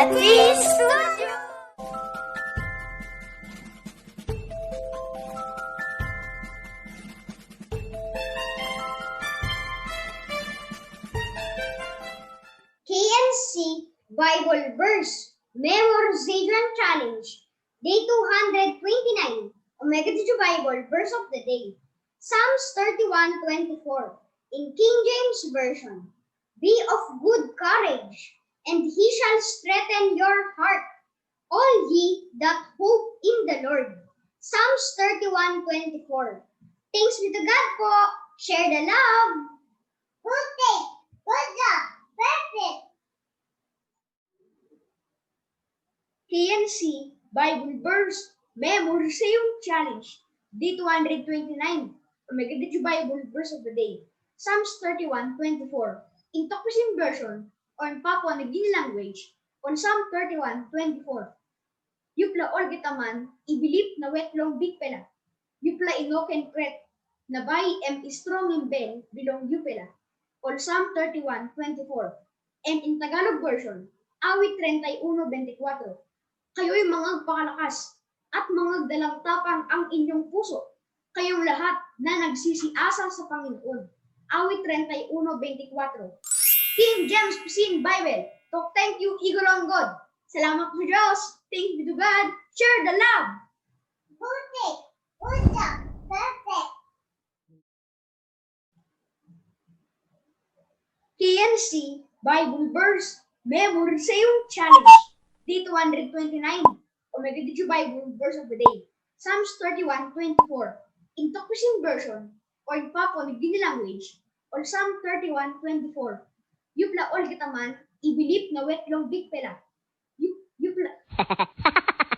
Three Studios! KNC Bible Verse Memorization Challenge Day 229 Omega Teacher Bible Verse of the Day Psalms 31:24 in King James Version. Be of good courage, and he shall strengthen your heart, all ye that hope in the Lord. Psalms 31:24. Thanks be to God po. Share the love. Good day. Good job. Perfect. KNC Bible Verse Memorization Challenge Day 229 Omega Teacher Bible Verse of the Day Psalms 31:24 in Tokyo version on Papua New Guinea language on Psalm 31:24. Yupela olgeta man ibilip na wetlong BIKPELA. Yupela inoken pret na bayi strongim bilong Yupela on Psalm 31:24. And in Tagalog version, awit 31:24. Kayo'y mga pakalakas at mga dalang tapang ang inyong puso. Kayong lahat na nagsisiasa sa Panginoon. Awit 31:24. King James Pisin Bible. Talk thank you, Eagle on God. Salamat po Diyos. Thanks be to God. Share the love. Good day. Good job. Perfect. KNC Bible Verse Memorization Challenge Day 229 Omega Teacher Bible Verse of the Day Psalms 31:24 in Tokyo version or in Papua New Guinea language or Psalm 31:24. Yupla olgeta man ibilip na wetlong BIKPELA. Yupla